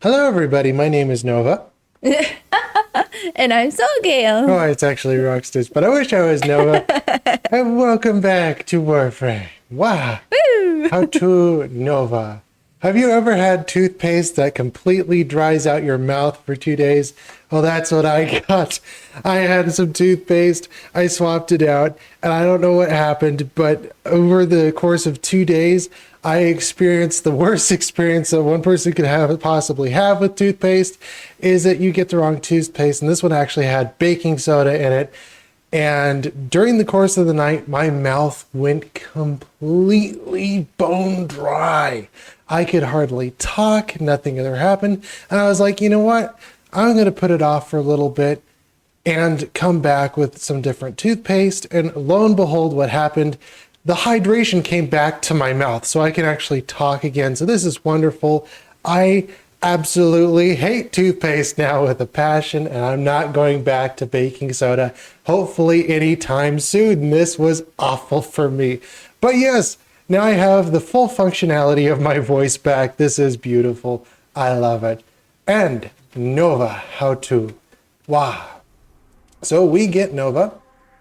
Hello, everybody. My name is Nova. And I'm so Oh, Gail. it's actually Rockstitch, but I wish I was Nova. And welcome back to Warframe. Wow. Woo! How to Nova. Have you ever had toothpaste that completely dries out your mouth for 2 days? Well, that's what I got. I had some toothpaste, I swapped it out, and I don't know what happened, but over the course of 2 days, I experienced the worst experience that one person could have possibly have with toothpaste is that you get the wrong toothpaste, and this one actually had baking soda in it. And during the course of the night, my mouth went completely bone dry. I could hardly talk, nothing ever happened. And I was like, you know what? I'm going to put it off for a little bit and come back with some different toothpaste. And lo and behold, what happened? The hydration came back to my mouth so I can actually talk again. So this is wonderful. I absolutely hate toothpaste now with a passion, and I'm not going back to baking soda, hopefully anytime soon. This was awful for me. But yes, now I have the full functionality of my voice back. This is beautiful. I love it. And Nova, how to. Wow. So we get Nova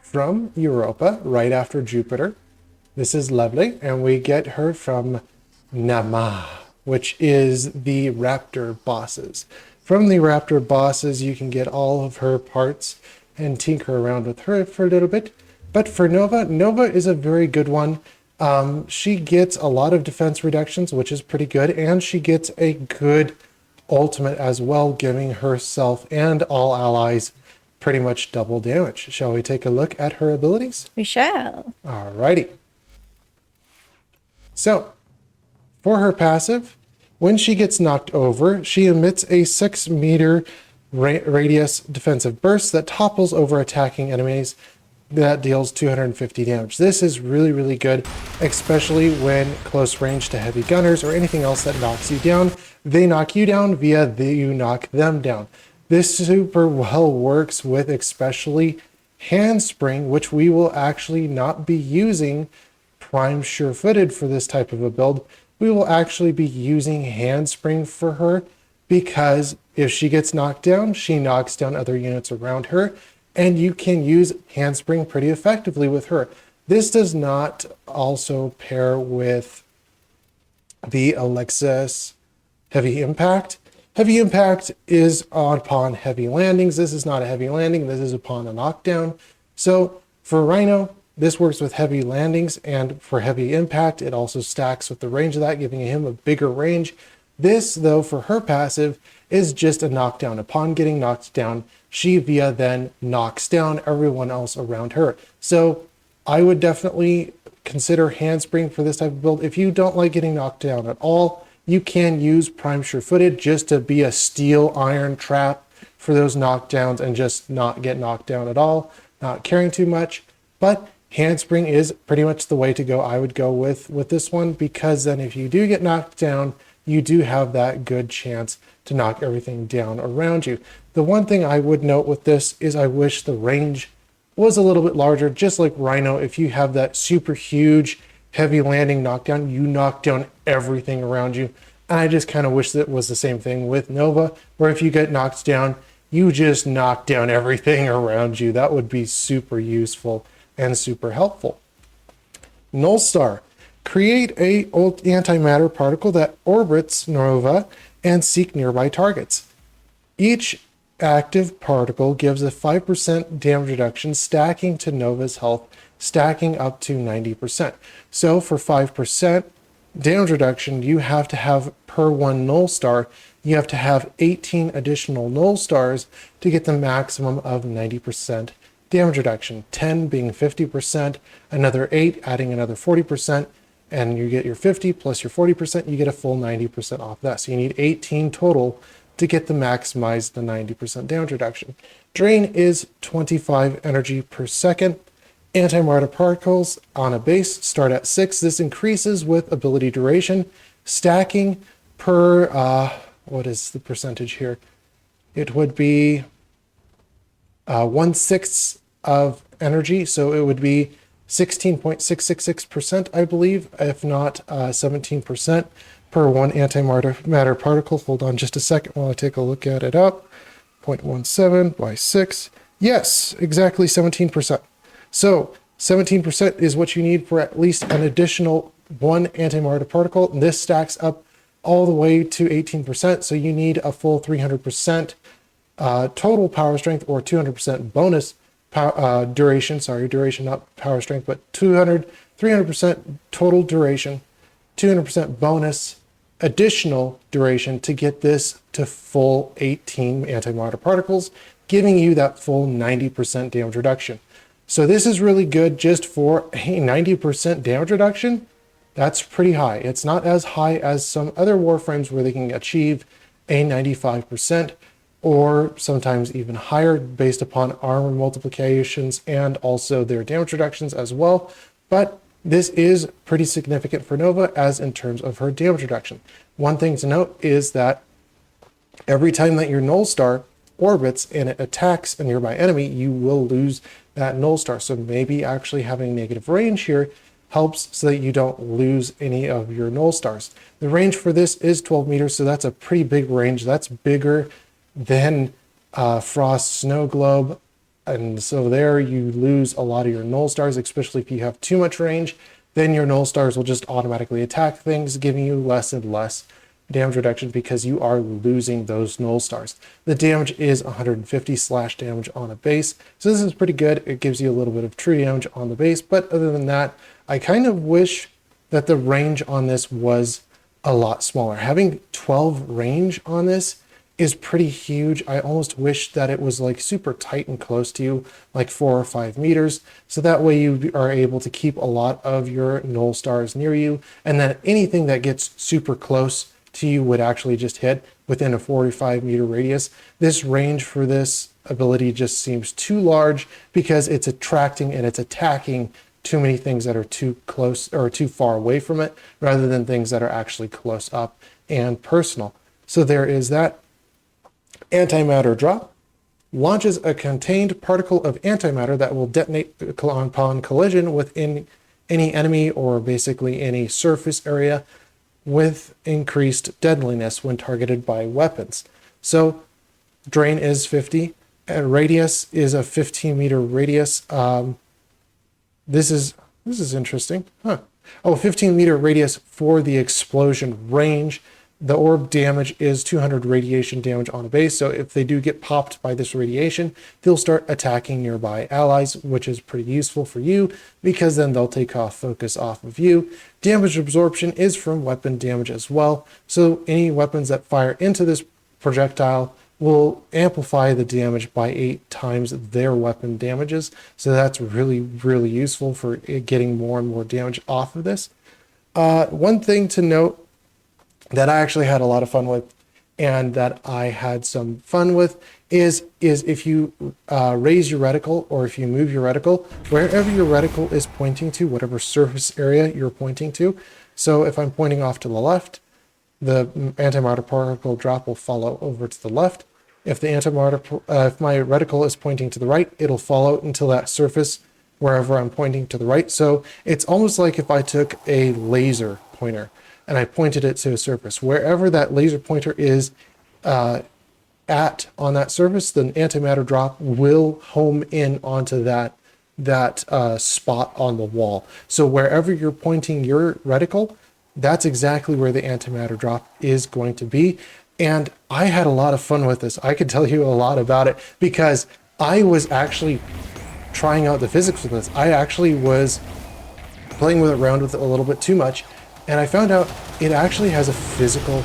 from Europa right after Jupiter. This is lovely. And we get her from Nama, which is the Raptor bosses. From the Raptor bosses, you can get all of her parts and tinker around with her for a little bit. But for Nova, Nova is a very good one. She gets a lot of defense reductions, which is pretty good, and she gets a good ultimate as well, giving herself and all allies pretty much double damage. Shall we take a look at her abilities? We shall. Alrighty. So, for her passive, when she gets knocked over, she emits a 6-meter radius defensive burst that topples over attacking enemies that deals 250 damage. This is really, really good, especially when close range to heavy gunners or anything else that knocks you down. They knock you down via you knock them down. This super well works with especially Handspring, which we will actually not be using Prime Sure-Footed for this type of a build. We will actually be using Handspring for her because if she gets knocked down, she knocks down other units around her, and you can use Handspring pretty effectively with her. This does not also pair with the Alexis Heavy Impact. Heavy Impact is upon heavy landings. This is not a heavy landing. This is upon a knockdown. So for Rhino, this works with heavy landings, and for heavy impact, it also stacks with the range of that, giving him a bigger range. This, though, for her passive, is just a knockdown. Upon getting knocked down, she via then knocks down everyone else around her. So I would definitely consider Handspring for this type of build. If you don't like getting knocked down at all, you can use Prime Sure-Footed just to be a steel iron trap for those knockdowns and just not get knocked down at all, not caring too much. But Handspring is pretty much the way to go. I would go with this one, because then if you do get knocked down, you do have that good chance to knock everything down around you. The one thing I would note with this is I wish the range was a little bit larger, just like Rhino. If you have that super huge heavy landing knockdown, you knock down everything around you. And I just kind of wish that it was the same thing with Nova, where if you get knocked down, you just knock down everything around you. That would be super useful and super helpful. Nullstar. Create a antimatter particle that orbits Nova and seek nearby targets. Each active particle gives a 5% damage reduction, stacking to Nova's health, stacking up to 90%. So for 5% damage reduction, you have to have per one Nullstar, you have to have 18 additional Nullstars to get the maximum of 90% damage reduction. 10 being 50%, another 8 adding another 40%, and you get your 50 plus your 40%, you get a full 90% off that. So you need 18 total to get the maximize the 90% damage reduction. Drain is 25 energy per second. Antimatter particles on a base start at 6. This increases with ability duration. Stacking per, what is the percentage here? It would be 1/6 of energy. So it would be 16.666%, I believe, if not 17% per one antimatter particle. Hold on just a second while I take a look at it up. 0.17 by 6. Yes, exactly 17%. So 17% is what you need for at least an additional one antimatter particle. And this stacks up all the way to 18%. So you need a full 300% total power strength, or 200% bonus duration. Sorry, duration, not power strength, but 300% total duration, 200% bonus additional duration to get this to full 18 antimatter particles, giving you that full 90% damage reduction. So this is really good just for a 90% damage reduction. That's pretty high. It's not as high as some other Warframes where they can achieve a 95% or sometimes even higher based upon armor multiplications and also their damage reductions as well. But this is pretty significant for Nova as in terms of her damage reduction. One thing to note is that every time that your Nullstar orbits and it attacks a nearby enemy, you will lose that Nullstar. So maybe actually having negative range here helps so that you don't lose any of your Nullstars. The range for this is 12 meters, so that's a pretty big range. That's bigger than Frost Snow Globe. And so there you lose a lot of your Nullstars, especially if you have too much range. Then your Nullstars will just automatically attack things, giving you less and less damage reduction because you are losing those Nullstars. The damage is 150 slash damage on a base. So this is pretty good. It gives you a little bit of true damage on the base. But other than that, I kind of wish that the range on this was a lot smaller. Having 12 range on this is pretty huge. I almost wish that it was like super tight and close to you, like 4 or 5 meters. So that way you are able to keep a lot of your Nullstars near you. And then anything that gets super close to you would actually just hit within a 45 meter radius. This range for this ability just seems too large because it's attracting and it's attacking too many things that are too close or too far away from it, rather than things that are actually close up and personal. So there is that. Antimatter drop launches a contained particle of antimatter that will detonate upon collision within any enemy or basically any surface area with increased deadliness when targeted by weapons. So drain is 50, and radius is a 15 meter radius. This is interesting. Huh. Oh, 15 meter radius for the explosion range. The orb damage is 200 radiation damage on a base. So if they do get popped by this radiation, they'll start attacking nearby allies, which is pretty useful for you because then they'll take off focus off of you. Damage absorption is from weapon damage as well. So any weapons that fire into this projectile will amplify the damage by 8 times their weapon damages. So that's really, really useful for getting more and more damage off of this. One thing to note that I actually had a lot of fun with and that I had some fun with is if you raise your reticle or if you move your reticle, wherever your reticle is pointing to, whatever surface area you're pointing to. So if I'm pointing off to the left, the antimatter particle drop will follow over to the left. If the if my reticle is pointing to the right, it'll follow until that surface wherever I'm pointing to the right. So it's almost like if I took a laser pointer and I pointed it to a surface. Wherever that laser pointer is at on that surface, the antimatter drop will home in onto that spot on the wall. So wherever you're pointing your reticle, that's exactly where the antimatter drop is going to be. And I had a lot of fun with this. I could tell you a lot about it because I was actually trying out the physics with this. I actually was playing with it around with it a little bit too much. And I found out it actually has a physical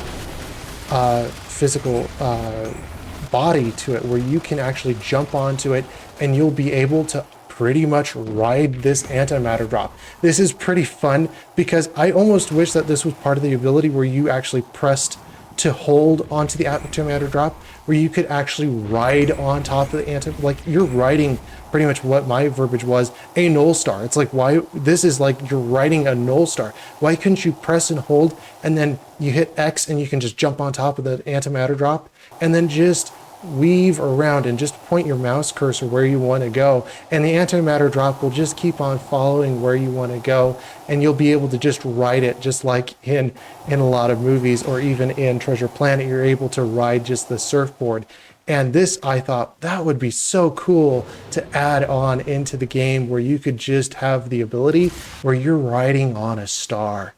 body to it where you can actually jump onto it and you'll be able to pretty much ride this antimatter drop. This is pretty fun because I almost wish that this was part of the ability where you actually pressed to hold onto the antimatter drop, where you could actually ride on top of the like you're riding pretty much what my verbiage was, a Nullstar. It's like, why, this is like you're riding a Nullstar. Why couldn't you press and hold and then you hit X and you can just jump on top of the antimatter drop and then just weave around and just point your mouse cursor where you want to go, and the antimatter drop will just keep on following where you want to go, and you'll be able to just ride it, just like in a lot of movies, or even in Treasure Planet, you're able to ride just the surfboard. And this, I thought that would be so cool to add on into the game, where you could just have the ability where you're riding on a star.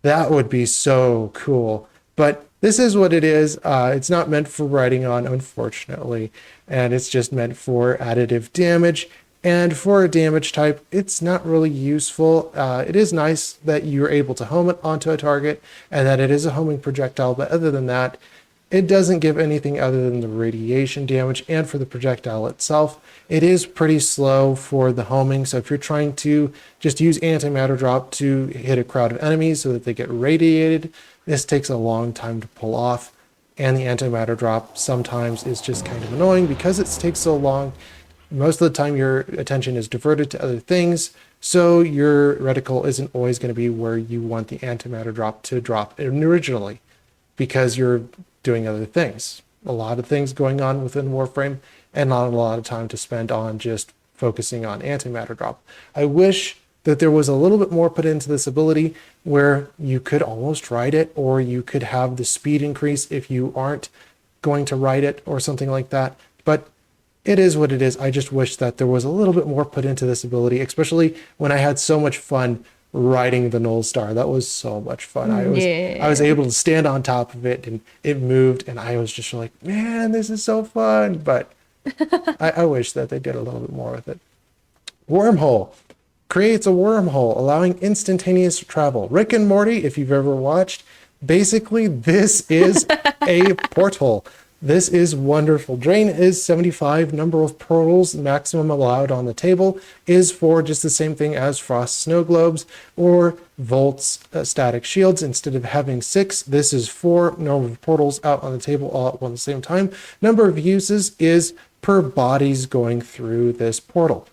That would be so cool. But this is what it is. It's not meant for riding on, unfortunately, and it's just meant for additive damage. And for a damage type, it's not really useful. It is nice that you're able to home it onto a target and that it is a homing projectile, but other than that, it doesn't give anything other than the radiation damage. And for the projectile itself, it is pretty slow for the homing. So if you're trying to just use antimatter drop to hit a crowd of enemies so that they get radiated, this takes a long time to pull off. And the antimatter drop sometimes is just kind of annoying because it takes so long. Most of the time your attention is diverted to other things, so your reticle isn't always going to be where you want the antimatter drop to drop originally, because you're doing other things. A lot of things going on within Warframe, and not a lot of time to spend on just focusing on antimatter drop. I wish that there was a little bit more put into this ability where you could almost ride it, or you could have the speed increase if you aren't going to ride it, or something like that. But it is what it is. I just wish that there was a little bit more put into this ability, especially when I had so much fun riding the Nullstar. That was so much fun. I was able to stand on top of it, and it moved, and I was just like, man, this is so fun. But I wish that they did a little bit more with it. Wormhole creates a wormhole, allowing instantaneous travel. Rick and Morty, if you've ever watched, basically this is a portal. This is wonderful. Drain is 75. Number of portals maximum allowed on the table is 4, just the same thing as Frost Snow Globes or Volt's static shields. Instead of having 6, this is 4. Number of portals out on the table all at the same time. Number of uses is per bodies going through this portal.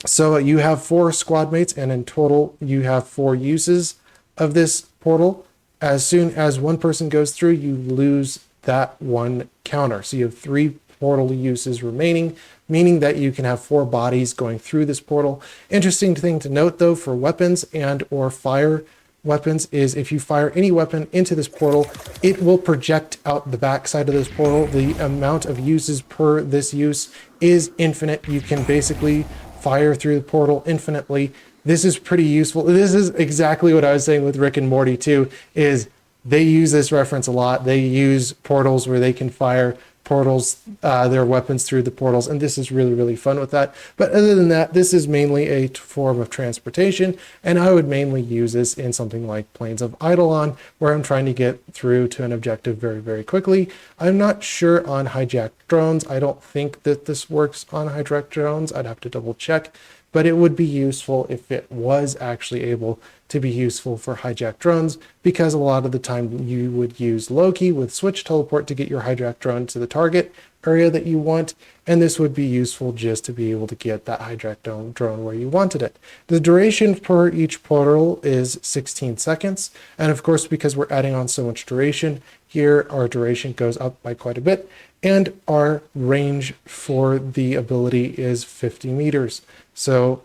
So you have 4 squad mates, and in total you have 4 uses of this portal. As soon as one person goes through, you lose that one counter. So you have 3 portal uses remaining, meaning that you can have 4 bodies going through this portal. Interesting thing to note though, for weapons and or fire weapons, is if you fire any weapon into this portal, it will project out the back side of this portal. The amount of uses per this use is infinite. You can basically fire through the portal infinitely. This is pretty useful. This is exactly what I was saying with Rick and Morty too, is they use this reference a lot. They use portals where they can fire portals, their weapons through the portals, and this is really, really fun with that. But other than that, this is mainly a form of transportation, and I would mainly use this in something like Plains of Eidolon, where I'm trying to get through to an objective very, very quickly. I'm not sure on hijacked drones. I don't think that this works on hijacked drones. I'd have to double check, but it would be useful if it was actually able to be useful for hijacked drones, because a lot of the time you would use Loki with switch teleport to get your hijacked drone to the target area that you want, and this would be useful just to be able to get that hijacked drone where you wanted it. The duration per each portal is 16 seconds, and of course, because we're adding on so much duration here, our duration goes up by quite a bit, and our range for the ability is 50 meters. So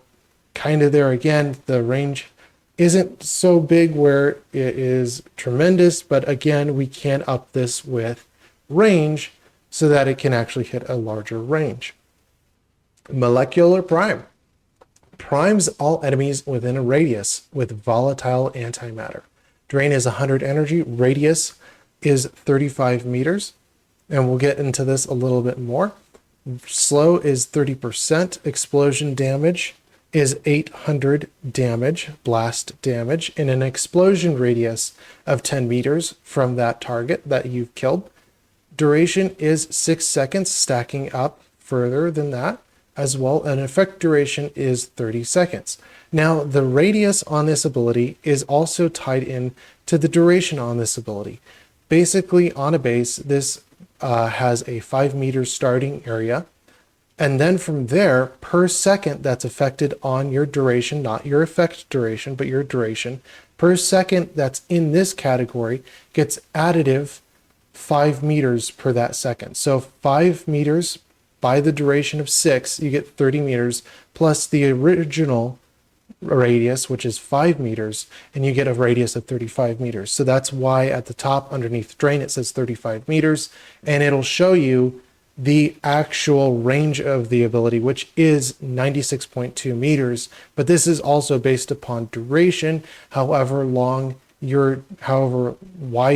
kind of there again, the range isn't so big where it is tremendous, but again, we can up this with range so that it can actually hit a larger range. Molecular Prime primes all enemies within a radius with volatile antimatter. Drain is 100 energy, radius is 35 meters, and we'll get into this a little bit more. Slow is 30%, explosion damage is 800 damage, blast damage, in an explosion radius of 10 meters from that target that you've killed. Duration is 6 seconds, stacking up further than that as well. An effect duration is 30 seconds. Now, the radius on this ability is also tied in to the duration on this ability. Basically, on a base, this has a 5 meters starting area. And then from there, per second that's affected on your duration, not your effect duration, but your duration, per second that's in this category gets additive 5 meters per that second. So 5 meters by the duration of 6, you get 30 meters plus the original radius, which is 5 meters, and you get a radius of 35 meters. So that's why at the top underneath drain it says 35 meters, and it'll show you the actual range of the ability, which is 96.2 meters. But this is also based upon duration. However wide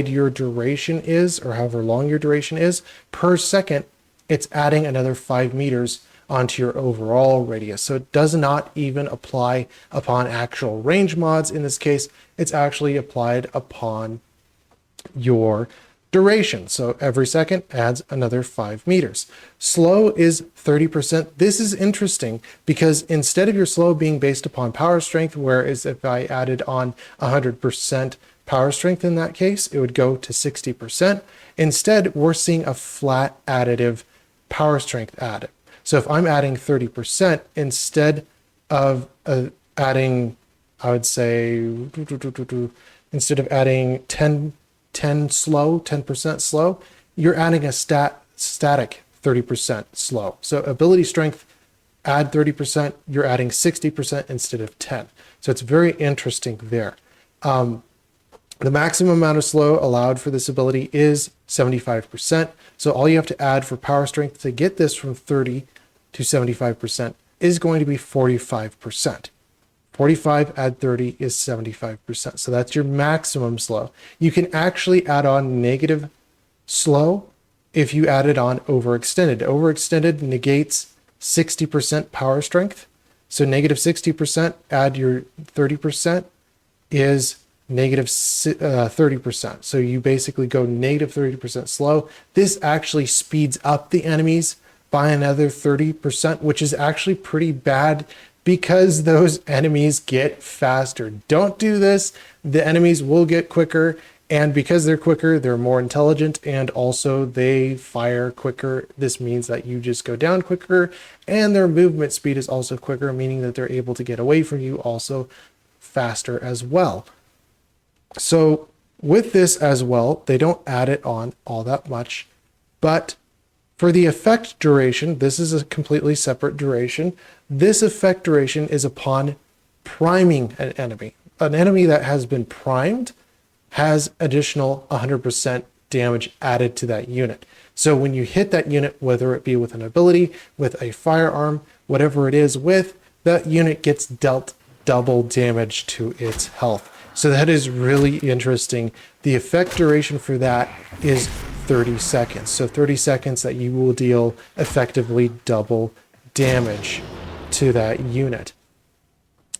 your duration is, or however long your duration is per second, it's adding another 5 meters onto your overall radius. So it does not even apply upon actual range mods. In this case, it's actually applied upon your duration. So every second adds another 5 meters. Slow is 30%. This is interesting because instead of your slow being based upon power strength, whereas if I added on 100% power strength in that case, it would go to 60%. Instead, we're seeing a flat additive power strength added. So if I'm adding 30% instead of adding, I would say, instead of adding 10% slow, you're adding a static 30% slow. So ability strength, add 30%, you're adding 60% instead of 10. So it's very interesting there. The maximum amount of slow allowed for this ability is 75%. So all you have to add for power strength to get this from 30 to 75% is going to be 45%. 45 add 30 is 75%. So that's your maximum slow. You can actually add on negative slow if you add it on overextended. Overextended negates 60% power strength. So negative 60% add your 30% is negative 30%. So you basically go negative 30% slow. This actually speeds up the enemies by another 30%, which is actually pretty bad because those enemies get faster. Don't do this. The enemies will get quicker, and because they're quicker, they're more intelligent, and also they fire quicker. This means that you just go down quicker, and their movement speed is also quicker, meaning that they're able to get away from you also faster as well. So with this as well, they don't add it on all that much, but for the effect duration, this is a completely separate duration. This effect duration is upon priming an enemy. An enemy that has been primed has additional 100% damage added to that unit. So when you hit that unit, whether it be with an ability, with a firearm, whatever it is with, that unit gets dealt double damage to its health. So that is really interesting. The effect duration for that is 30 seconds. So 30 seconds that you will deal effectively double damage to that unit.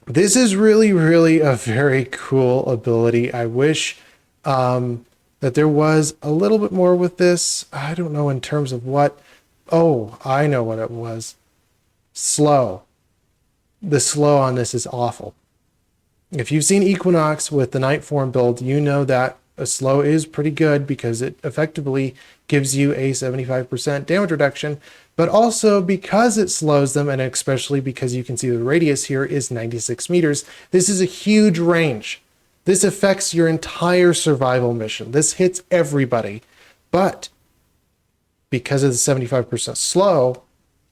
This is really, really a very cool ability. I wish that there was a little bit more with this. I don't know in terms of what. Oh, I know what it was. Slow. The slow on this is awful. If you've seen Equinox with the Night Form build, you know that a slow is pretty good because it effectively gives you a 75% damage reduction, but also because it slows them, and especially because you can see the radius here is 96 meters, this is a huge range. This affects your entire survival mission. This hits everybody, but because of the 75% slow,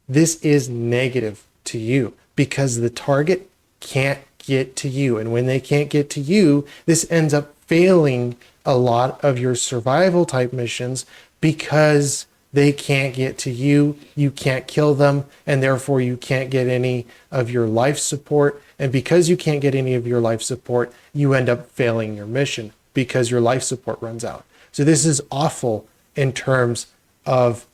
this is negative to you because the target can't get to you. And when they can't get to you, this ends up failing a lot of your survival type missions because they can't get to you. You can't kill them, and therefore you can't get any of your life support. And because you can't get any of your life support, you end up failing your mission because your life support runs out. So this is awful in terms of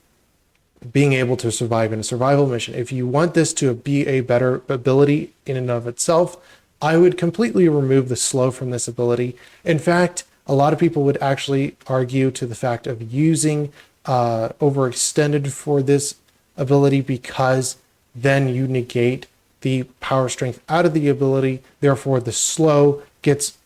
being able to survive in a survival mission. If you want this to be a better ability in and of itself, I would completely remove the slow from this ability. In fact, a lot of people would actually argue to the fact of using overextended for this ability because then you negate the power strength out of the ability. Therefore, the slow gets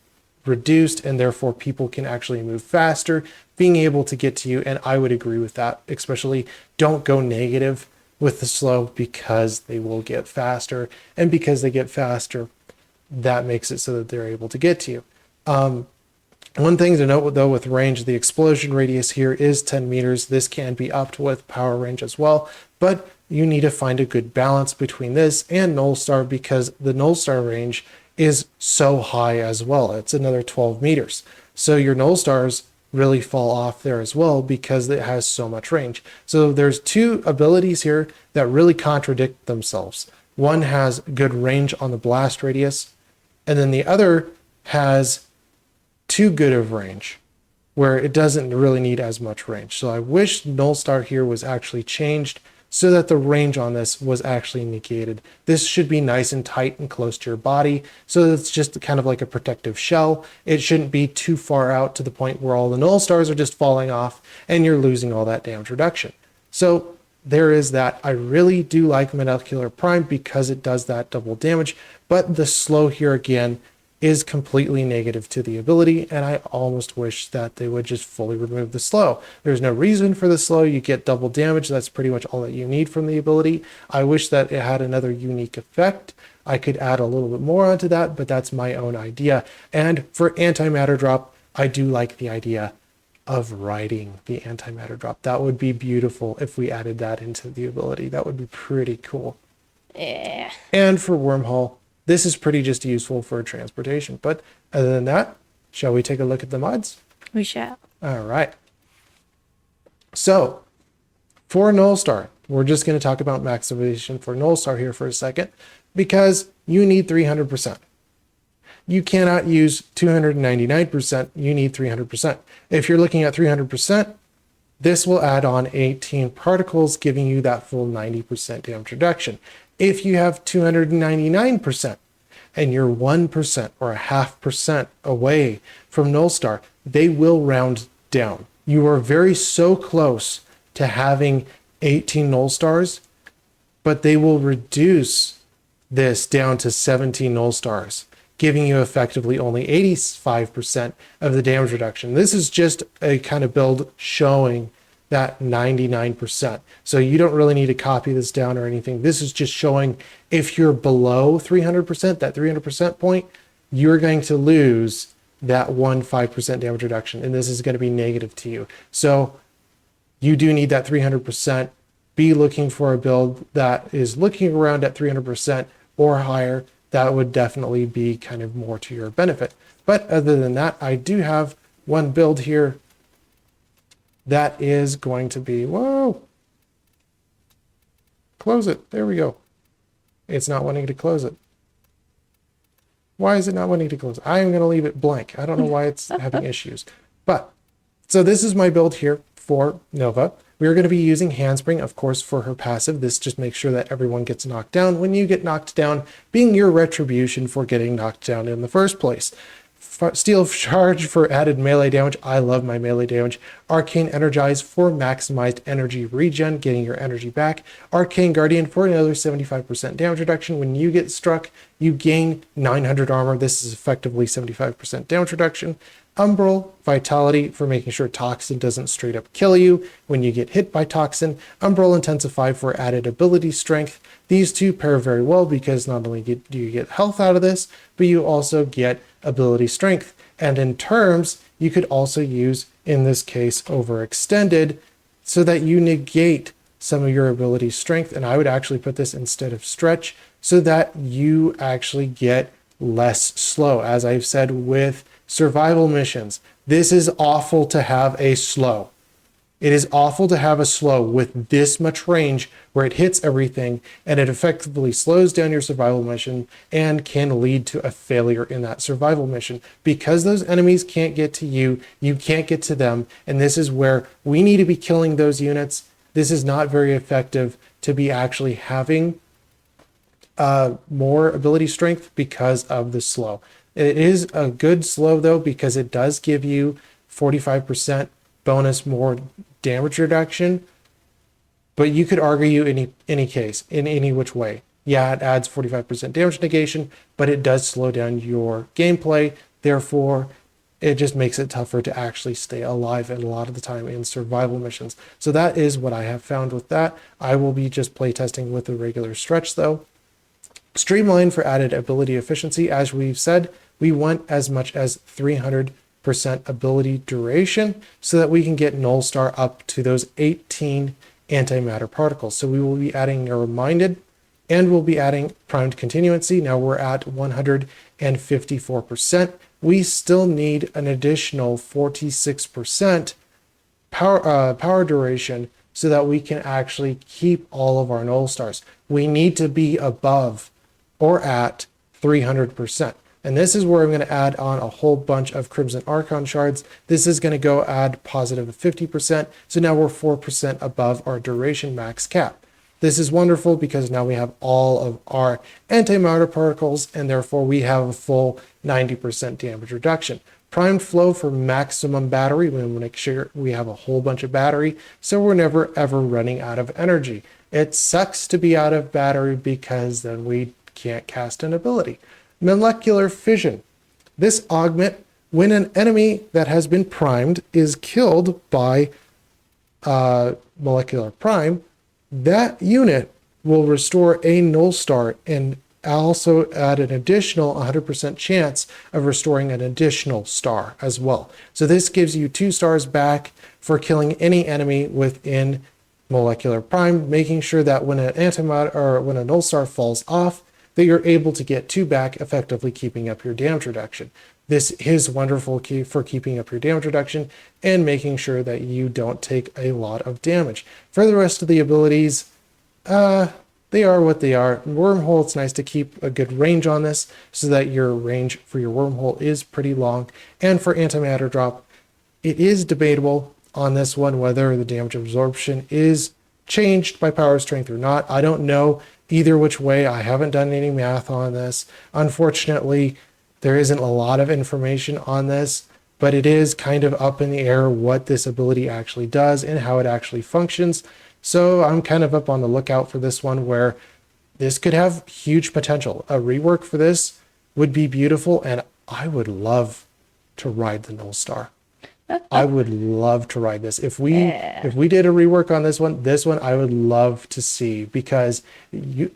reduced, and therefore people can actually move faster, being able to get to you. And I would agree with that, especially don't go negative with the slow because they will get faster. And because they get faster, that makes it so that they're able to get to you. One thing to note though with range, the explosion radius here is 10 meters. This can be upped with power range as well, but you need to find a good balance between this and Nullstar because the Nullstar range is so high as well. It's another 12 meters. So your Nullstars really fall off there as well because it has so much range. So there's two abilities here that really contradict themselves. One has good range on the blast radius, and then the other has too good of range where it doesn't really need as much range. So I wish Nullstar here was actually changed so that the range on this was actually negated. This should be nice and tight and close to your body, so it's just kind of like a protective shell. It shouldn't be too far out to the point where all the Nullstars are just falling off and you're losing all that damage reduction. So there is that. I really do like Molecular Prime because it does that double damage, but the slow here again is completely negative to the ability, and I almost wish that they would just fully remove the slow. There's no reason for the slow. You get double damage. That's pretty much all that you need from the ability. I wish that it had another unique effect. I could add a little bit more onto that, but that's my own idea. And for antimatter drop, I do like the idea of riding the antimatter drop. That would be beautiful if we added that into the ability. That would be pretty cool. Yeah. And for wormhole, this is pretty just useful for transportation. But other than that, shall we take a look at the mods? We shall. All right. So for Nullstar, we're just going to talk about maximization for Nullstar here for a second because you need 300%. You cannot use 299%. You need 300%. If you're looking at 300%, this will add on 18 particles, giving you that full 90% damage reduction. If you have 299% and you're 1% or a half percent away from Nullstar, they will round down. You are so close to having 18 Nullstars, but they will reduce this down to 17 Nullstars, giving you effectively only 85% of the damage reduction. This is just a kind of build showing that 99%. So you don't really need to copy this down or anything. This is just showing if you're below 300%, that 300% point, you're going to lose that 5% damage reduction. And this is going to be negative to you. So you do need that 300%. Be looking for a build that is looking around at 300% or higher. That would definitely be kind of more to your benefit. But other than that, I do have one build here that is going to be, whoa, close it. There we go. It's not wanting to close it. Why is it not wanting to close it? I am going to leave it blank. I don't know why it's having issues. But, so this is my build here for Nova. We are going to be using Handspring, of course, for her passive. This just makes sure that everyone gets knocked down. When you get knocked down, being your retribution for getting knocked down in the first place. Steel Charge for added melee damage. I love my melee damage. Arcane Energize for maximized energy regen, getting your energy back. Arcane Guardian for another 75% damage reduction. When you get struck, you gain 900 armor. This is effectively 75% damage reduction. Umbral Vitality for making sure Toxin doesn't straight up kill you when you get hit by Toxin. Umbral Intensify for added ability strength. These two pair very well because not only do you get health out of this, but you also get ability strength. And in terms, you could also use, in this case, Overextended so that you negate some of your ability strength. And I would actually put this instead of Stretch so that you actually get less slow. As I've said with survival missions, this is awful to have a slow. It is awful to have a slow with this much range where it hits everything and it effectively slows down your survival mission and can lead to a failure in that survival mission because those enemies can't get to you, you can't get to them, and this is where we need to be killing those units. This is not very effective to be actually having more ability strength because of the slow. It is a good slow though because it does give you 45% bonus more damage reduction, but you could argue in any case, in any which way. Yeah, it adds 45% damage negation, but it does slow down your gameplay. Therefore, it just makes it tougher to actually stay alive and a lot of the time in survival missions. So that is what I have found with that. I will be just playtesting with the regular Stretch though. Streamline for added ability efficiency. As we've said, we want as much as 300 ability duration so that we can get Nullstar up to those 18 antimatter particles. So we will be adding Narrow-Minded and we'll be adding Primed Continuancy. Now we're at 154%. We still need an additional 46% power duration so that we can actually keep all of our Nullstars. We need to be above or at 300%. And this is where I'm going to add on a whole bunch of Crimson Archon shards. This is going to go add positive 50%. So now we're 4% above our duration max cap. This is wonderful because now we have all of our antimatter particles and therefore we have a full 90% damage reduction. Primed flow for maximum battery. We want to make sure we have a whole bunch of battery so we're never ever running out of energy. It sucks to be out of battery because then we can't cast an ability. Molecular fission. This augment when an enemy that has been primed is killed by molecular prime, that unit will restore a Nullstar and also add an additional 100% chance of restoring an additional star as well. So this gives you 2 stars back for killing any enemy within molecular prime, making sure that when an antimatter or when a Nullstar falls off, that you're able to get 2 back, effectively keeping up your damage reduction. This is wonderful for keeping up your damage reduction and making sure that you don't take a lot of damage. For the rest of the abilities, they are what they are. Wormhole, it's nice to keep a good range on this so that your range for your wormhole is pretty long. And for antimatter drop, it is debatable on this one whether the damage absorption is changed by power strength or not. I don't know either which way. I haven't done any math on this. Unfortunately, there isn't a lot of information on this, but it is kind of up in the air what this ability actually does and how it actually functions. So I'm kind of up on the lookout for this one where this could have huge potential. A rework for this would be beautiful, and I would love to ride the Nullstar. I would love to ride this. If we did a rework on this one I would love to see, because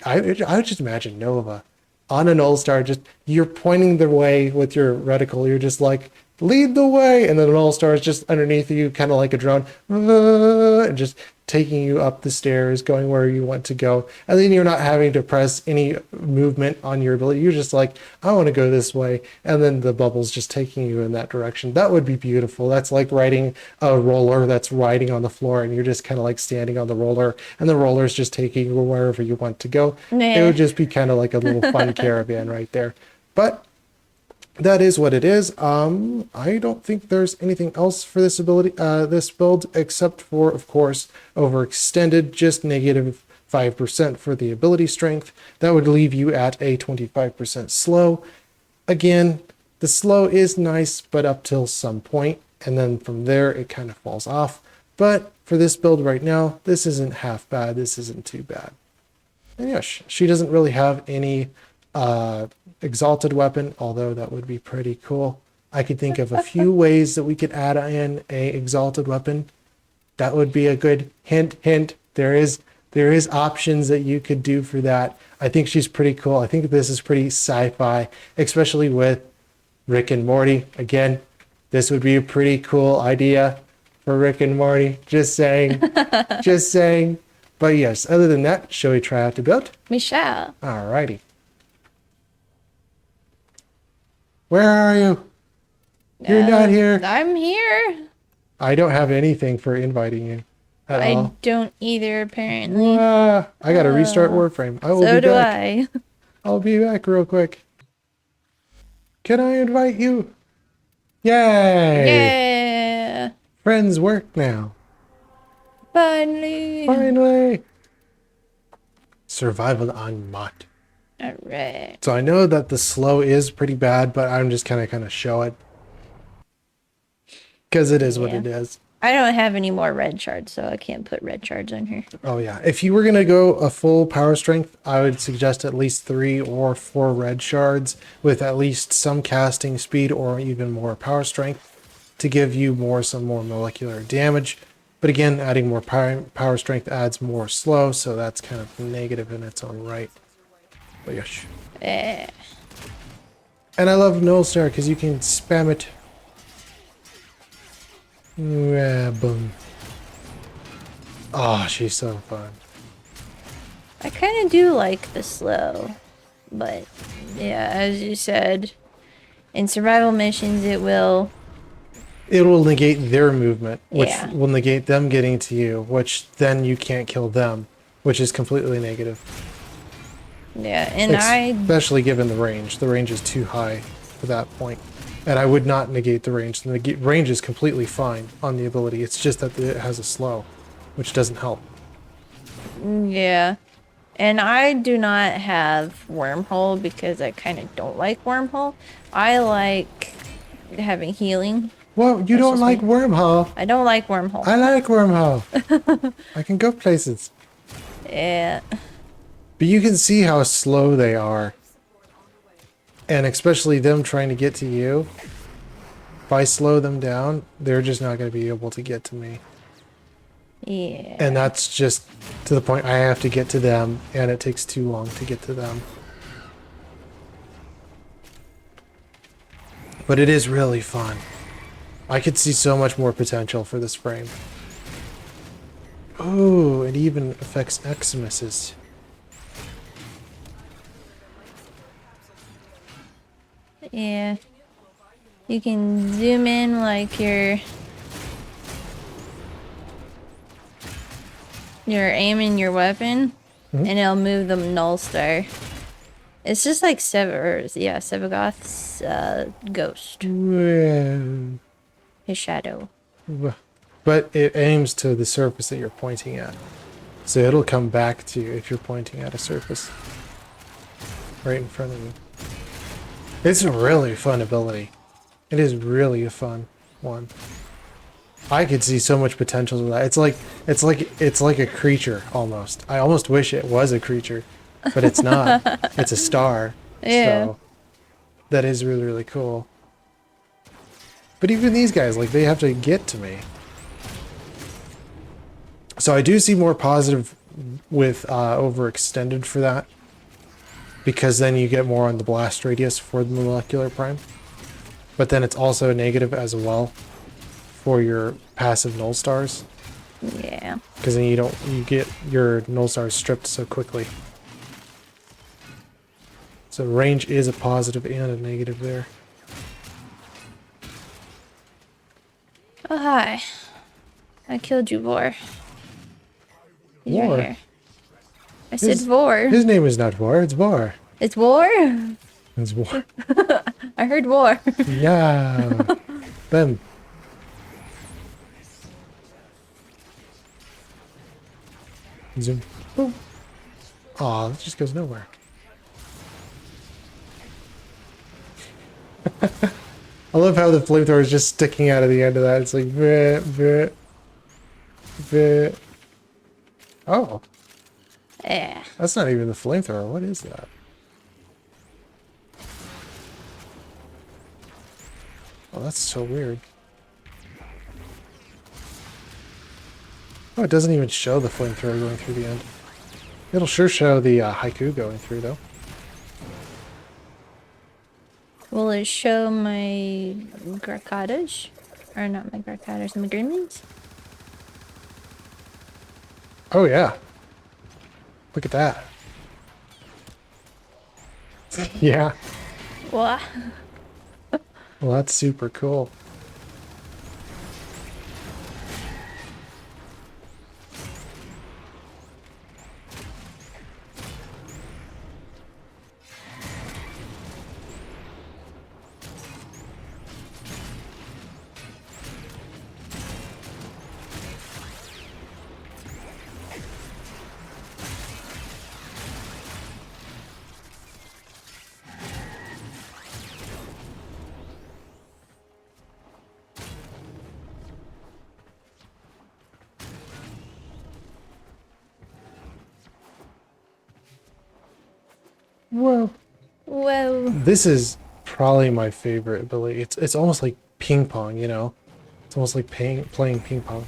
I would just imagine Nova on a Nullstar, just you're pointing the way with your reticle, you're just like, lead the way, and then the Nullstar is just underneath you, kind of like a drone, and just taking you up the stairs, going where you want to go. And then you're not having to press any movement on your ability. You're just like, I want to go this way. And then the bubble's just taking you in that direction. That would be beautiful. That's like riding a roller that's riding on the floor and you're just kind of like standing on the roller and the roller's just taking you wherever you want to go. Yeah. It would just be kind of like a little fun caravan right there. But that is what it is. I don't think there's anything else for this ability, this build, except for, of course, overextended, just negative 5% for the ability strength. That would leave you at a 25% slow. Again, the slow is nice, but up till some point, and then from there it kind of falls off. But for this build right now, this isn't half bad. This isn't too bad. And yeah, she doesn't really have any exalted weapon, although that would be pretty cool. I could think of a few ways that we could add in a exalted weapon. That would be a good hint. There is options that you could do for that. I think she's pretty cool. I think this is pretty sci-fi, especially with Rick and Morty. Again, this would be a pretty cool idea for Rick and Morty. Just saying. Just saying. But yes, other than that, shall we try out the build? Michelle. Alrighty. Where are you? You're not here. I'm here. I don't have anything for inviting you at I all. don't either, apparently. I gotta restart Warframe. I will So be do back. I. I'll be back real quick. Can I invite you? Yay! Yeah. Friends work now. Finally. Finally. Survival on mod. All right. So I know that the slow is pretty bad, but I'm just kind of show it. Because it is what it is. I don't have any more red shards, so I can't put red shards on here. Oh yeah. If you were going to go a full power strength, I would suggest at least 3 or 4 red shards with at least some casting speed or even more power strength to give you some more molecular damage. But again, adding more power strength adds more slow, so that's kind of negative in its own right. But yes. Eh. And I love Nullstar because you can spam it. Yeah, boom. Oh, she's so fun. I kind of do like the slow, but yeah, as you said, in survival missions, it will. It will negate their movement, which Yeah, will negate them getting to you, which then you can't kill them, which is completely negative. yeah, and Especially given the range. The range is too high for that point. And I would not negate the range. The range is completely fine on the ability. It's just that it has a slow, which doesn't help. yeah, and I do not have wormhole because I kind of don't like wormhole. I like having healing. Well, you That's don't just like me. wormhole. I don't like wormhole. I like wormhole. I can go places. Yeah, But you can see how slow they are. And especially them trying to get to you. If I slow them down, they're just not going to be able to get to me. yeah. And that's just to the point I have to get to them, and it takes too long to get to them. But it is really fun. I could see so much more potential for this frame. Oh, it even affects Xmas. Yeah. You can zoom in like you're aiming your weapon, and it'll move the Nullstar. It's just like Sevagoth's ghost, his shadow. But it aims to the surface that you're pointing at. So it'll come back to you if you're pointing at a surface right in front of you. It's a really fun ability. It is really a fun one. I could see so much potential with that. It's like a creature almost. I almost wish it was a creature, but it's not. It's a star. Yeah. So that is really, really cool. But even these guys, like, they have to get to me. So I do see more positive with overextended for that. Because then you get more on the blast radius for the molecular prime. But then it's also negative as well for your passive null stars. Yeah. Because then you get your null stars stripped so quickly. So range is a positive and a negative there. Oh hi. I killed you, Vor. He's Vor? right here. I said Vor. His name is not Var, it's Var. It's Vor? It's Var. I heard Vor. Yeah. Them. Zoom. Boom. Aw, it just goes nowhere. I love how the flamethrower is just sticking out of the end of that. It's like, bleh, bleh, bleh. Oh, Yeah. that's not even the flamethrower. What is that? Oh, that's so weird. Oh, it doesn't even show the flamethrower going through the end. It'll sure show the haiku going through, though. Will it show my Garcadas? Or not my Garcadas, my gremlins? Oh, yeah. Look at that. Yeah. What? Well, that's super cool. Whoa. Whoa. This is probably my favorite ability. It's almost like ping pong, you know? It's almost like playing ping pong.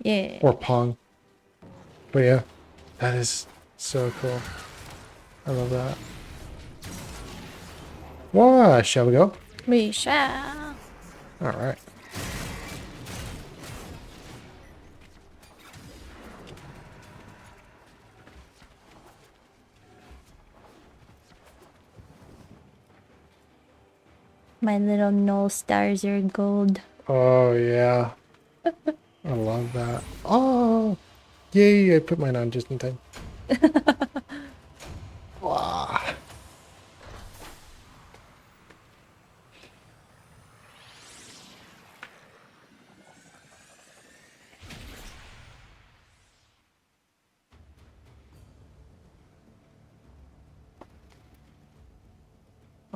Yeah. Or pong. But yeah, that is so cool. I love that. Wow, shall we go? We shall. Alright. My little null stars are gold. Oh, yeah. I love that. Oh, yay. I put mine on just in time. Wow.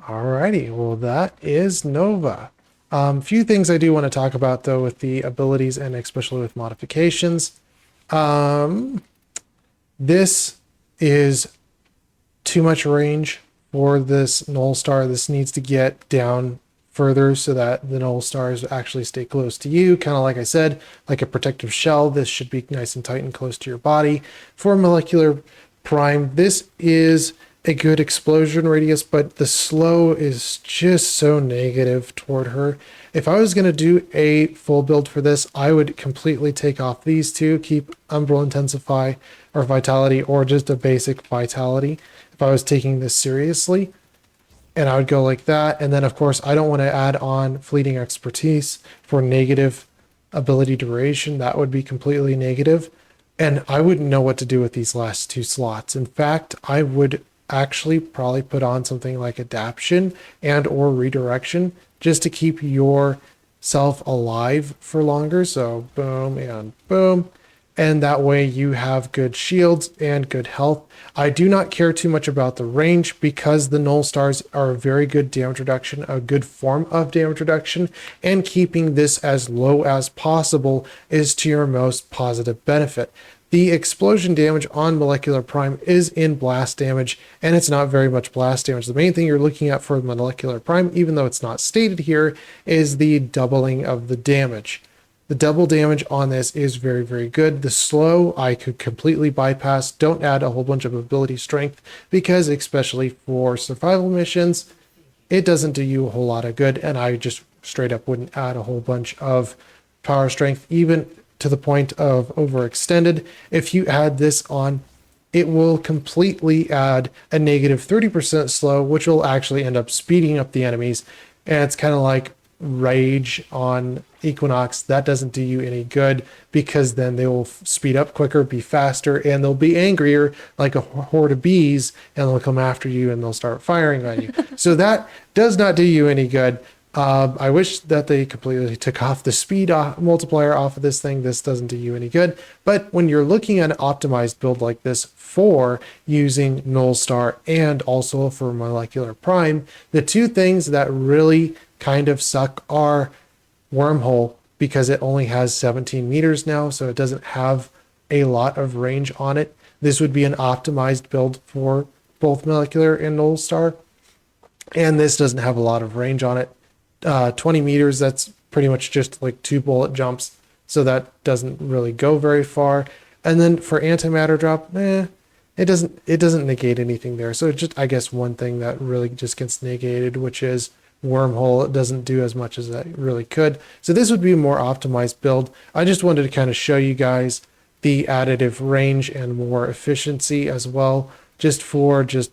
Alrighty, well that is Nova. Few things I do want to talk about though with the abilities and especially with modifications. Um, this is too much range for this Null Star. This needs to get down further so that the Null Stars actually stay close to you. Kind of like I said, like a protective shell, this should be nice and tight and close to your body. For Molecular Prime, this is a good explosion radius, but the slow is just so negative toward her. If I was going to do a full build for this, I would completely take off these two, keep Umbral Intensify or Vitality, or just a basic Vitality if I was taking this seriously. And I would go like that. And then, of course, I don't want to add on Fleeting Expertise for negative ability duration. That would be completely negative. And I wouldn't know what to do with these last two slots. In fact, I would actually probably put on something like Adaption and or Redirection just to keep yourself alive for longer. So boom and boom. And that way you have good shields and good health. I do not care too much about the range because the Null Stars are a very good damage reduction, a good form of damage reduction, and keeping this as low as possible is to your most positive benefit. The explosion damage on Molecular Prime is in blast damage, and it's not very much blast damage. The main thing you're looking at for Molecular Prime, even though it's not stated here, is the doubling of the damage. The double damage on this is very, very good. The slow, I could completely bypass. Don't add a whole bunch of ability strength because, especially for survival missions, it doesn't do you a whole lot of good. And I just straight up wouldn't add a whole bunch of power strength, even to the point of overextended. If you add this on, it will completely add a negative 30% slow, which will actually end up speeding up the enemies. And it's kind of like Rage on Equinox. That doesn't do you any good because then they will speed up quicker, be faster, and they'll be angrier like a horde of bees, and they'll come after you and they'll start firing on you. So that does not do you any good. I wish that they completely took off the speed multiplier off of this thing. This doesn't do you any good. But when you're looking at an optimized build like this for using Nullstar and also for Molecular Prime, the two things that really kind of suck are Wormhole, because it only has 17 meters now, so it doesn't have a lot of range on it. This would be an optimized build for both Molecular and Nullstar, and this doesn't have a lot of range on it. 20 meters, that's pretty much just like 2 bullet jumps, so that doesn't really go very far. And then for antimatter drop, it doesn't negate anything there. So it's just, I guess, one thing that really just gets negated, which is Wormhole. It doesn't do as much as it really could. So this would be a more optimized build. I just wanted to kind of show you guys the additive range and more efficiency as well, just for just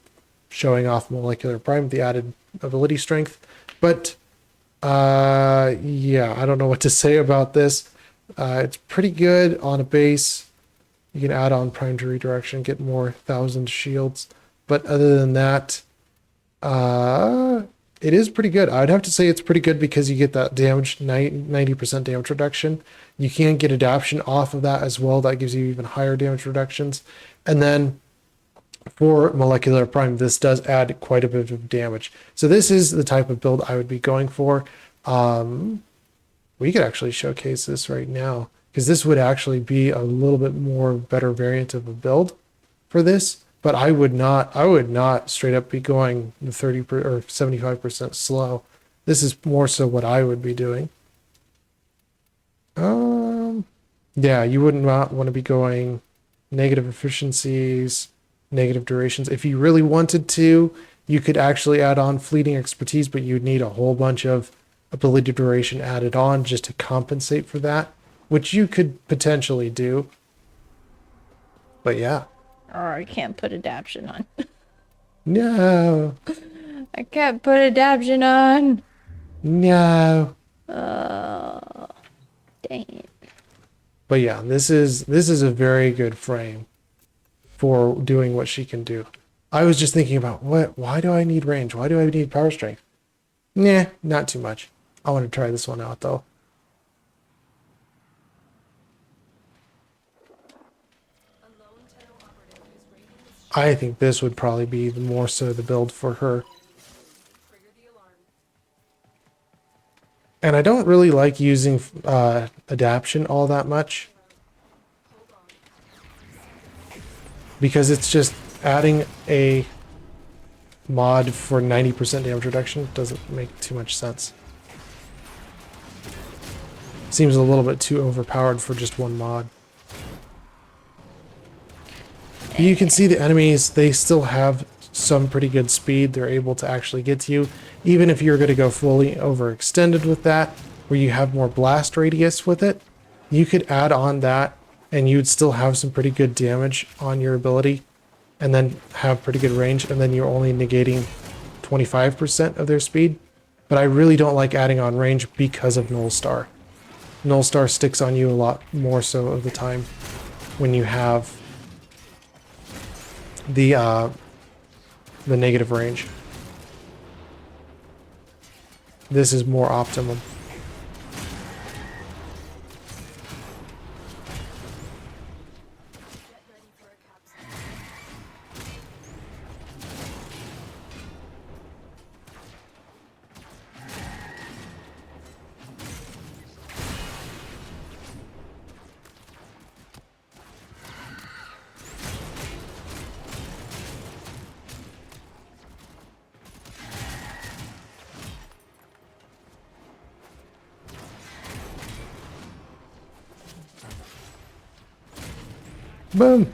showing off Molecular Prime, the added ability strength. But yeah, I don't know what to say about this. It's pretty good on a base. You can add on Prime to Redirection, get more 1,000 shields. But other than that, it is pretty good. I'd have to say it's pretty good because you get that damage, 90% damage reduction. You can get adaptation off of that as well. That gives you even higher damage reductions. And then for Molecular Prime, this does add quite a bit of damage. So this is the type of build I would be going for. We could actually showcase this right now, because this would actually be a little bit more better variant of a build for this. But I would not straight up be going the 30 or 75% slow. This is more so what I would be doing. Yeah, you would not want to be going negative efficiencies, negative durations. If you really wanted to, you could actually add on Fleeting Expertise, but you'd need a whole bunch of ability duration added on just to compensate for that, which you could potentially do. But yeah. Or I can't put adaption on. No. I can't put adaption on. No. Dang it. But yeah, this is a very good frame for doing what she can do. I was just thinking about why do I need range? Why do I need power strength? Nah, not too much. I want to try this one out though. I think this would probably be the more so the build for her. And I don't really like using adaption all that much, because it's just adding a mod for 90% damage reduction doesn't make too much sense. Seems a little bit too overpowered for just one mod. You can see the enemies, they still have some pretty good speed. They're able to actually get to you. Even if you're going to go fully overextended with that, where you have more blast radius with it, you could add on that and you'd still have some pretty good damage on your ability, and then have pretty good range, and then you're only negating 25% of their speed. But I really don't like adding on range because of Nullstar. Nullstar sticks on you a lot more so of the time when you have the negative range. This is more optimum. Boom.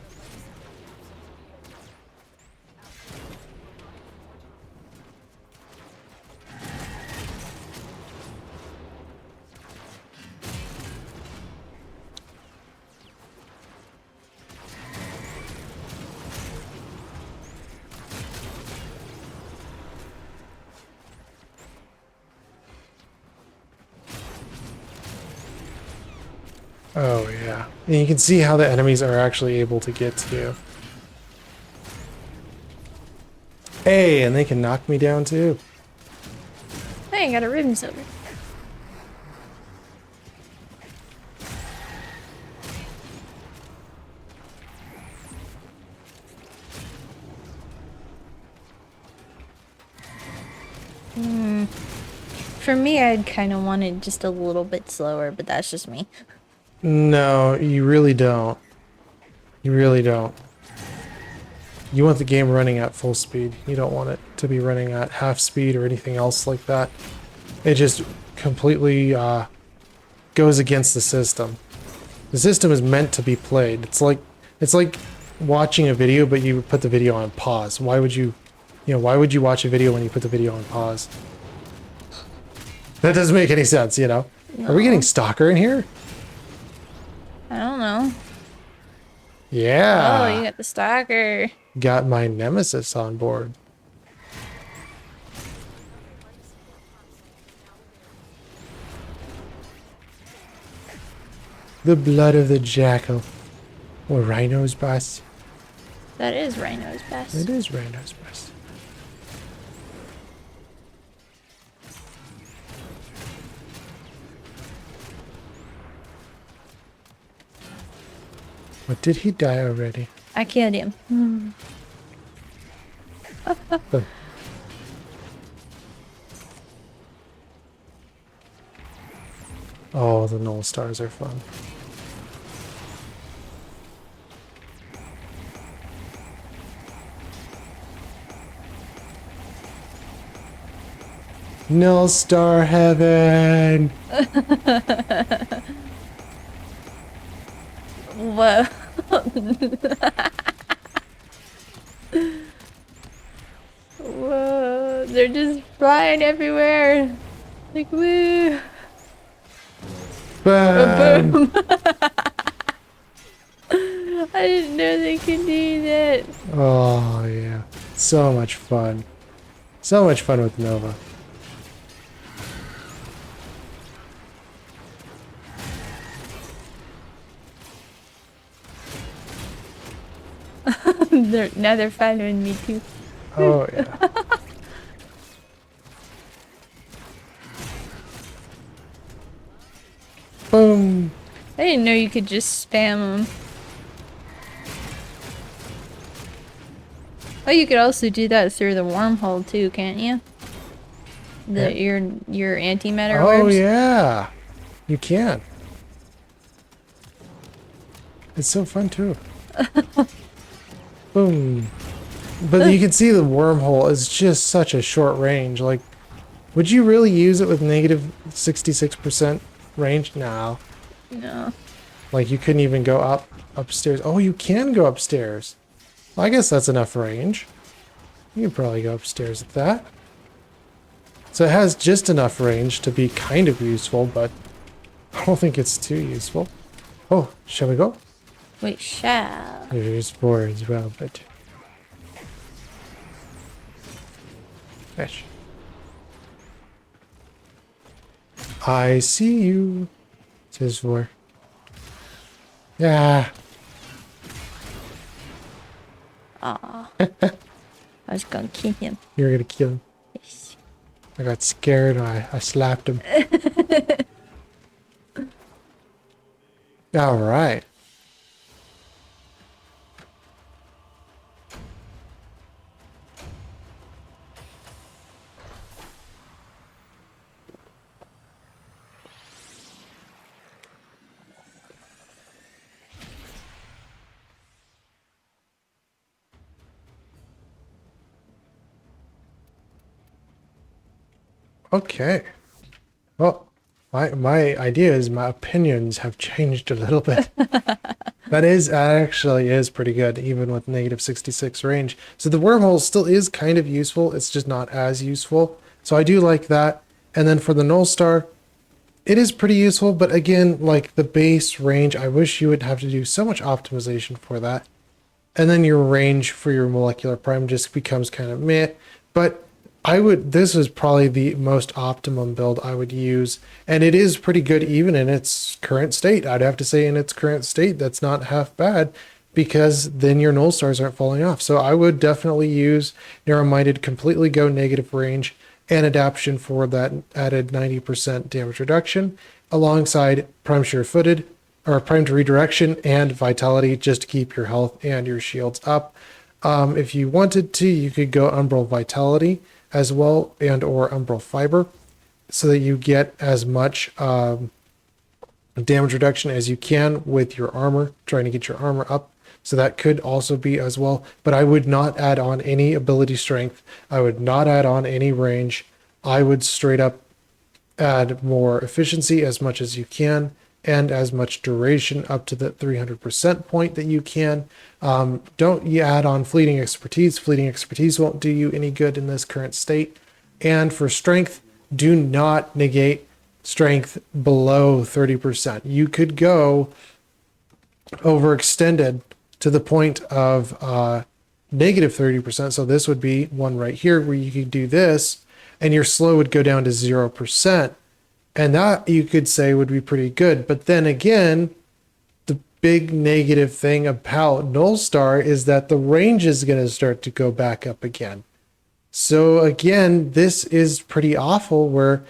Oh yeah. And you can see how the enemies are actually able to get to you. Hey, and they can knock me down too. Hey, I got a ribbon silver. For me, I'd kind of want it just a little bit slower, but that's just me. No, you really don't. You really don't. You want the game running at full speed. You don't want it to be running at half speed or anything else like that. It just completely goes against the system. The system is meant to be played. It's like watching a video, but you put the video on pause. Why would you watch a video when you put the video on pause? That doesn't make any sense, you know? No. Are we getting Stalker in here? I don't know. Yeah. Oh, you got the stalker. Got my nemesis on board. The blood of the jackal. Or Rhino's best. That is Rhino's best. It is Rhino's best. What, did he die already? I killed him. Oh, the null stars are fun. Nullstar Heaven! Whoa. Whoa. They're just flying everywhere. Like, woo. Bam! Boom. I didn't know they could do that. Oh, yeah. So much fun. So much fun with Nova. Now they're following me too. Oh, yeah. Boom. I didn't know you could just spam them. Oh, you could also do that through the wormhole too, can't you? Your antimatter Oh, orbs. yeah. You can. It's so fun, too. Boom. But you can see the wormhole is just such a short range. Like, would you really use it with negative 66% range? No. No. Like, you couldn't even go upstairs. Oh, you can go upstairs. Well, I guess that's enough range. You can probably go upstairs at that. So it has just enough range to be kind of useful, but I don't think it's too useful. Oh, shall we go? Wait, shall. There's 4 as well, but... Fish. I see you, says 4. Yeah. Aw. I was gonna kill him. You're gonna kill him. Yes. I got scared and I slapped him. All right. Okay. Well, my ideas, my opinions have changed a little bit. That actually is pretty good, even with negative 66 range. So the wormhole still is kind of useful. It's just not as useful. So I do like that. And then for the Nullstar, it is pretty useful. But again, like the base range, I wish you would have to do so much optimization for that. And then your range for your molecular prime just becomes kind of meh. But this is probably the most optimum build I would use. And it is pretty good even in its current state. I'd have to say in its current state, that's not half bad because then your null stars aren't falling off. So I would definitely use narrow-minded, completely go negative range and adaptation for that added 90% damage reduction alongside prime sure-footed or primed redirection and vitality just to keep your health and your shields up. If you wanted to, you could go Umbral Vitality as well and or Umbral Fiber so that you get as much damage reduction as you can with your armor, trying to get your armor up. So that could also be as well. But I would not add on any ability strength. I would not add on any range. I would straight up add more efficiency as much as you can and as much duration up to the 300% point that you can. Don't you add on fleeting expertise. Fleeting expertise won't do you any good in this current state. And for strength, do not negate strength below 30%. You could go overextended to the point of negative 30%. So this would be one right here where you could do this and your slow would go down to 0%. And that you could say would be pretty good. But then again, the big negative thing about Nullstar is that the range is going to start to go back up again. So again, this is pretty awful where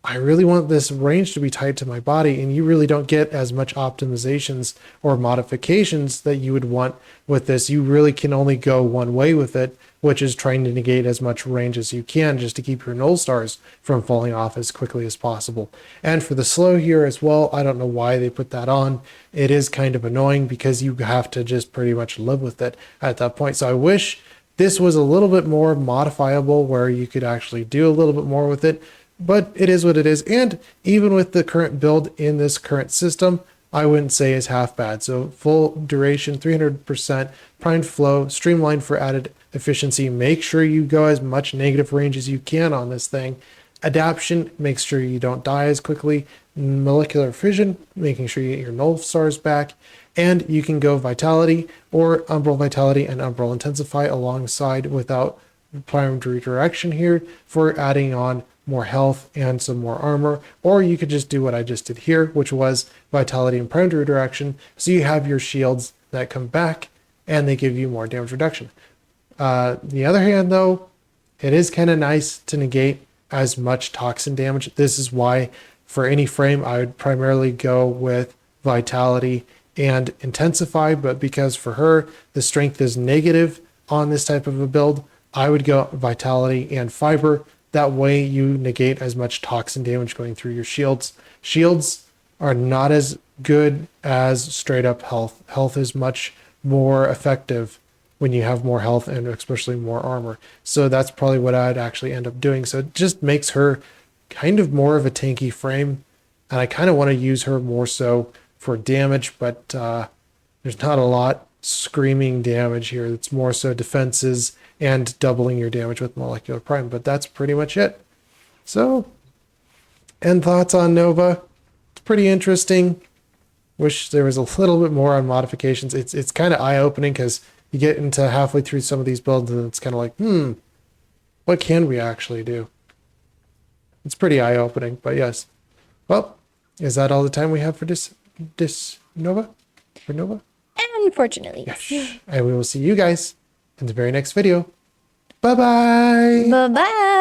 I really want this range to be tied to my body and you really don't get as much optimizations or modifications that you would want with this. You really can only go one way with it, which is trying to negate as much range as you can just to keep your null stars from falling off as quickly as possible. And for the slow here as well, I don't know why they put that on. It is kind of annoying because you have to just pretty much live with it at that point. So I wish this was a little bit more modifiable where you could actually do a little bit more with it, but it is what it is. And even with the current build in this current system, I wouldn't say is half bad. So full duration, 300%, primed flow, streamlined for added efficiency. Make sure you go as much negative range as you can on this thing. Adaptation, make sure you don't die as quickly. Molecular fission, making sure you get your null stars back. And you can go vitality or umbral vitality and umbral intensify alongside without primed redirection here for adding on more health and some more armor, or you could just do what I just did here, which was vitality and primed redirection. So you have your shields that come back and they give you more damage reduction. The other hand, though, it is kind of nice to negate as much toxin damage. This is why for any frame, I would primarily go with Vitality and Intensify, but because for her, the strength is negative on this type of a build, I would go Vitality and Fiber. That way you negate as much toxin damage going through your shields. Shields are not as good as straight up health. Health is much more effective when you have more health and especially more armor. So that's probably what I'd actually end up doing. So it just makes her kind of more of a tanky frame. And I kind of want to use her more so for damage, but there's not a lot screaming damage here. It's more so defenses and doubling your damage with Molecular Prime, but that's pretty much it. So, and thoughts on Nova? It's pretty interesting. Wish there was a little bit more on modifications. It's kind of eye-opening because you get into halfway through some of these builds and it's kind of like, what can we actually do? It's pretty eye-opening, but yes. Well, is that all the time we have for this Nova? For Nova? Unfortunately. Yes. And we will see you guys in the very next video. Bye-bye. Bye-bye.